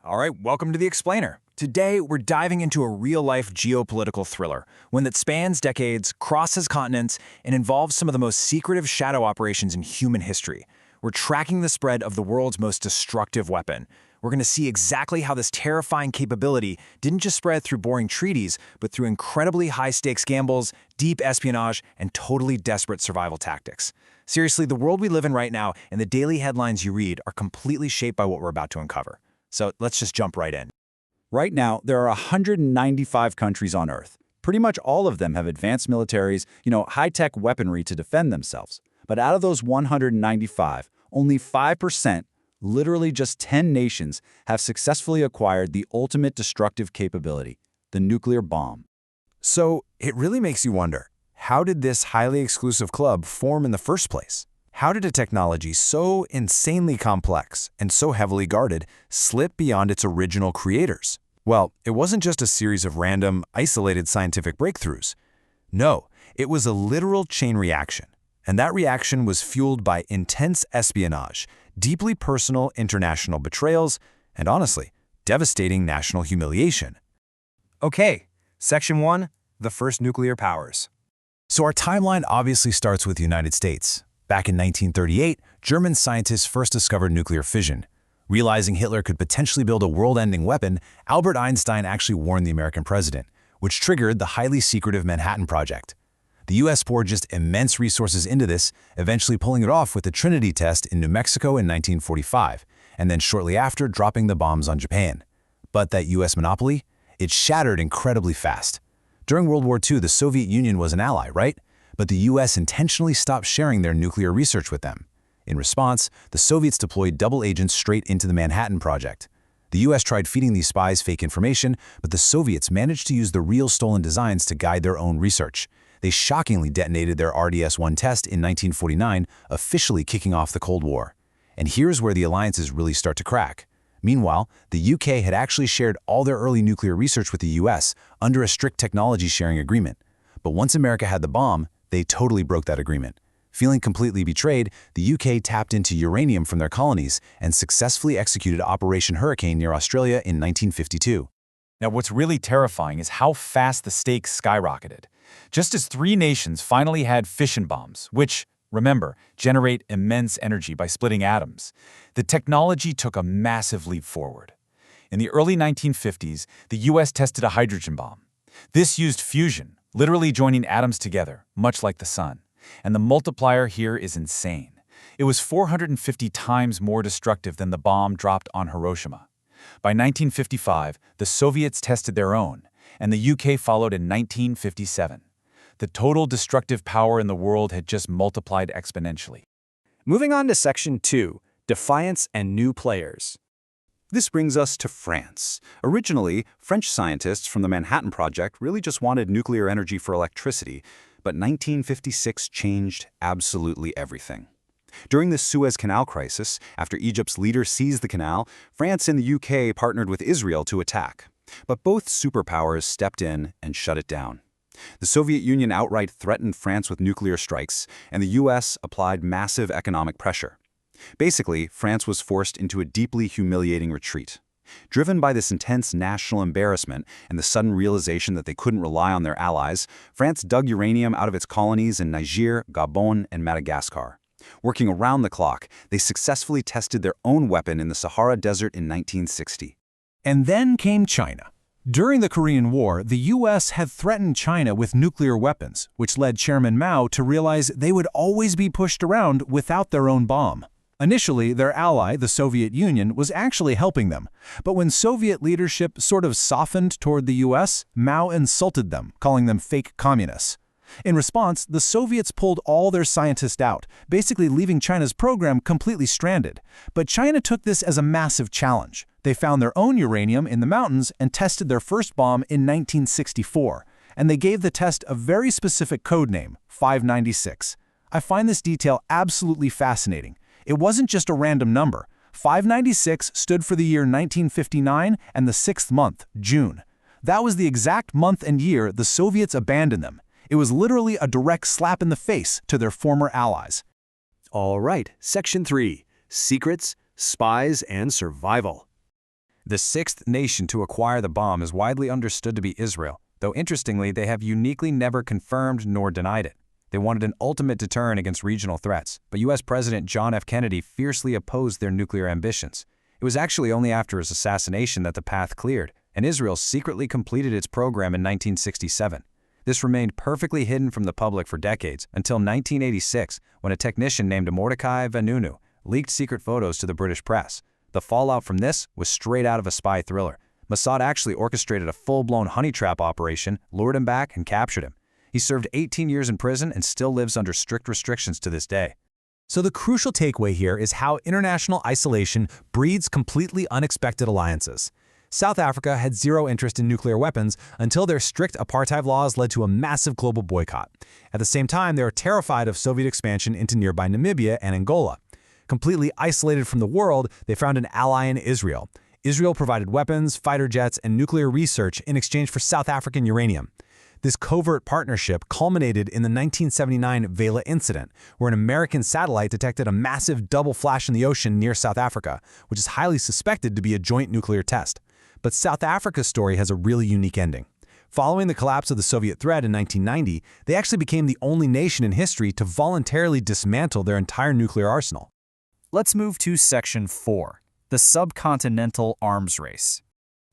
All right, welcome to The Explainer. Today, we're diving into a real-life geopolitical thriller, one that spans decades, crosses continents, and involves some of the most secretive shadow operations in human history. We're tracking the spread of the world's most destructive weapon. We're going to see exactly how this terrifying capability didn't just spread through boring treaties, but through incredibly high-stakes gambles, deep espionage, and totally desperate survival tactics. Seriously, the world we live in right now and the daily headlines you read are completely shaped by what we're about to uncover. So let's just jump right in. Right now, there are 195 countries on Earth. Pretty much all of them have advanced militaries, high-tech weaponry to defend themselves. But out of those 195, only 5%, literally just 10 nations, have successfully acquired the ultimate destructive capability, the nuclear bomb. So it really makes you wonder, how did this highly exclusive club form in the first place? How did a technology so insanely complex and so heavily guarded slip beyond its original creators? Well, it wasn't just a series of random, isolated scientific breakthroughs. No, it was a literal chain reaction. And that reaction was fueled by intense espionage, deeply personal international betrayals, and honestly, devastating national humiliation. Okay, Section 1, the first nuclear powers. So our timeline obviously starts with the United States. Back in 1938, German scientists first discovered nuclear fission. Realizing Hitler could potentially build a world-ending weapon, Albert Einstein actually warned the American president, which triggered the highly secretive Manhattan Project. The U.S. poured just immense resources into this, eventually pulling it off with the Trinity test in New Mexico in 1945, and then shortly after dropping the bombs on Japan. But that U.S. monopoly? It shattered incredibly fast. During World War II, the Soviet Union was an ally, right? But the U.S. intentionally stopped sharing their nuclear research with them. In response, the Soviets deployed double agents straight into the Manhattan Project. The U.S. tried feeding these spies fake information, but the Soviets managed to use the real stolen designs to guide their own research. They shockingly detonated their RDS-1 test in 1949, officially kicking off the Cold War. And here's where the alliances really start to crack. Meanwhile, the UK had actually shared all their early nuclear research with the U.S. under a strict technology sharing agreement. But once America had the bomb, they totally broke that agreement. Feeling completely betrayed, the UK tapped into uranium from their colonies and successfully executed Operation Hurricane near Australia in 1952. Now, what's really terrifying is how fast the stakes skyrocketed. Just as 3 nations finally had fission bombs, which, remember, generate immense energy by splitting atoms, the technology took a massive leap forward. In the early 1950s, the US tested a hydrogen bomb. This used fusion, literally joining atoms together, much like the sun. And the multiplier here is insane. It was 450 times more destructive than the bomb dropped on Hiroshima. By 1955, the Soviets tested their own, and the UK followed in 1957. The total destructive power in the world had just multiplied exponentially. Moving on to Section 2, Defiance and New Players. This brings us to France. Originally, French scientists from the Manhattan Project really just wanted nuclear energy for electricity, but 1956 changed absolutely everything. During the Suez Canal crisis, after Egypt's leader seized the canal, France and the UK partnered with Israel to attack. But both superpowers stepped in and shut it down. The Soviet Union outright threatened France with nuclear strikes, and the US applied massive economic pressure. Basically, France was forced into a deeply humiliating retreat. Driven by this intense national embarrassment and the sudden realization that they couldn't rely on their allies, France dug uranium out of its colonies in Niger, Gabon, and Madagascar. Working around the clock, they successfully tested their own weapon in the Sahara Desert in 1960. And then came China. During the Korean War, the U.S. had threatened China with nuclear weapons, which led Chairman Mao to realize they would always be pushed around without their own bomb. Initially, their ally, the Soviet Union, was actually helping them. But when Soviet leadership sort of softened toward the U.S., Mao insulted them, calling them fake communists. In response, the Soviets pulled all their scientists out, basically leaving China's program completely stranded. But China took this as a massive challenge. They found their own uranium in the mountains and tested their first bomb in 1964. And they gave the test a very specific code name, 596. I find this detail absolutely fascinating. It wasn't just a random number. 596 stood for the year 1959 and the 6th month, June. That was the exact month and year the Soviets abandoned them. It was literally a direct slap in the face to their former allies. All right, Section 3, Secrets, Spies, and Survival. The sixth nation to acquire the bomb is widely understood to be Israel, though interestingly, they have uniquely never confirmed nor denied it. They wanted an ultimate deterrent against regional threats, but U.S. President John F. Kennedy fiercely opposed their nuclear ambitions. It was actually only after his assassination that the path cleared, and Israel secretly completed its program in 1967. This remained perfectly hidden from the public for decades, until 1986, when a technician named Mordecai Vanunu leaked secret photos to the British press. The fallout from this was straight out of a spy thriller. Mossad actually orchestrated a full-blown honey trap operation, lured him back, and captured him. He served 18 years in prison and still lives under strict restrictions to this day. So the crucial takeaway here is how international isolation breeds completely unexpected alliances. South Africa had zero interest in nuclear weapons until their strict apartheid laws led to a massive global boycott. At the same time, they were terrified of Soviet expansion into nearby Namibia and Angola. Completely isolated from the world, they found an ally in Israel. Israel provided weapons, fighter jets, and nuclear research in exchange for South African uranium. This covert partnership culminated in the 1979 Vela incident, where an American satellite detected a massive double flash in the ocean near South Africa, which is highly suspected to be a joint nuclear test. But South Africa's story has a really unique ending. Following the collapse of the Soviet threat in 1990, they actually became the only nation in history to voluntarily dismantle their entire nuclear arsenal. Let's move to Section 4, the subcontinental arms race.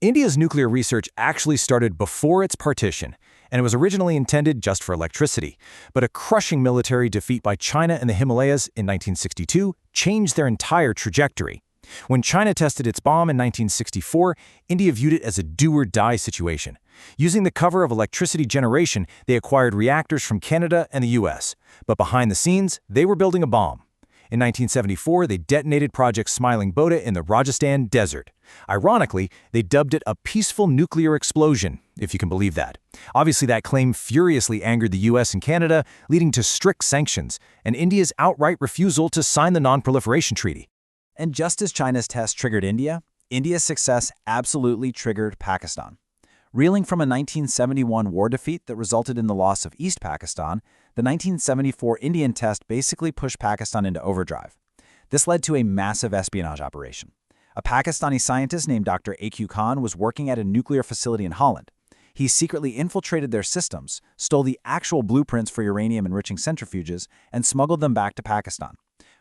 India's nuclear research actually started before its partition, and it was originally intended just for electricity. But a crushing military defeat by China in the Himalayas in 1962 changed their entire trajectory. When China tested its bomb in 1964, India viewed it as a do-or-die situation. Using the cover of electricity generation, they acquired reactors from Canada and the US. But behind the scenes, they were building a bomb. In 1974, they detonated Project Smiling Boda in the Rajasthan desert. Ironically, they dubbed it a peaceful nuclear explosion, if you can believe that. Obviously, that claim furiously angered the US and Canada, leading to strict sanctions, and India's outright refusal to sign the Non-Proliferation Treaty. And just as China's test triggered India, India's success absolutely triggered Pakistan. Reeling from a 1971 war defeat that resulted in the loss of East Pakistan, the 1974 Indian test basically pushed Pakistan into overdrive. This led to a massive espionage operation. A Pakistani scientist named Dr. A.Q. Khan was working at a nuclear facility in Holland. He secretly infiltrated their systems, stole the actual blueprints for uranium-enriching centrifuges, and smuggled them back to Pakistan.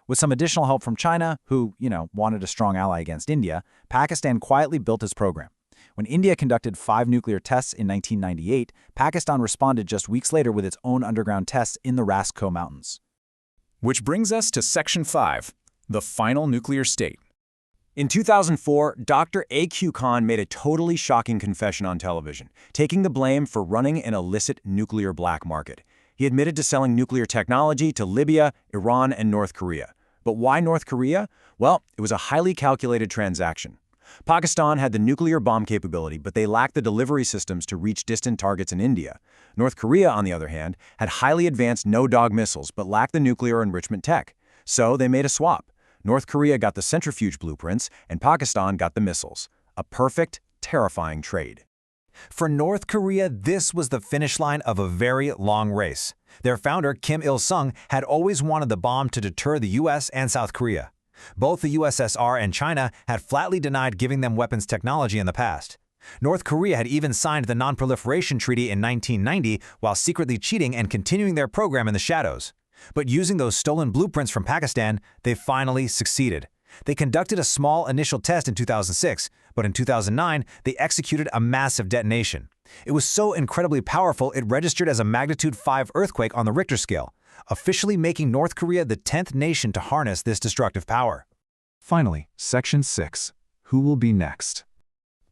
With some additional help from China, who, wanted a strong ally against India, Pakistan quietly built his program. When India conducted 5 nuclear tests in 1998, Pakistan responded just weeks later with its own underground tests in the Raskot Mountains. Which brings us to Section 5, the final nuclear state. In 2004, Dr. A.Q. Khan made a totally shocking confession on television, taking the blame for running an illicit nuclear black market. He admitted to selling nuclear technology to Libya, Iran, and North Korea. But why North Korea? Well, it was a highly calculated transaction. Pakistan had the nuclear bomb capability, but they lacked the delivery systems to reach distant targets in India. North Korea, on the other hand, had highly advanced no-dog missiles, but lacked the nuclear enrichment tech. So they made a swap. North Korea got the centrifuge blueprints, and Pakistan got the missiles. A perfect, terrifying trade. For North Korea, this was the finish line of a very long race. Their founder, Kim Il-sung, had always wanted the bomb to deter the US and South Korea. Both the USSR and China had flatly denied giving them weapons technology in the past. North Korea had even signed the Non-Proliferation Treaty in 1990 while secretly cheating and continuing their program in the shadows. But using those stolen blueprints from Pakistan, they finally succeeded. They conducted a small initial test in 2006, but in 2009, they executed a massive detonation. It was so incredibly powerful it registered as a magnitude 5 earthquake on the Richter scale, officially making North Korea the 10th nation to harness this destructive power. Finally, Section 6. Who will be next?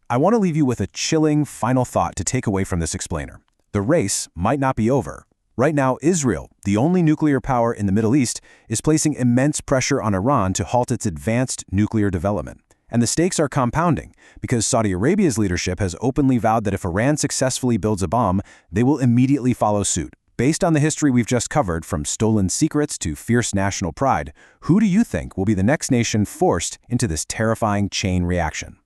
I want to leave you with a chilling final thought to take away from this explainer. The race might not be over. Right now, Israel, the only nuclear power in the Middle East, is placing immense pressure on Iran to halt its advanced nuclear development. And the stakes are compounding, because Saudi Arabia's leadership has openly vowed that if Iran successfully builds a bomb, they will immediately follow suit. Based on the history we've just covered, from stolen secrets to fierce national pride, who do you think will be the next nation forced into this terrifying chain reaction?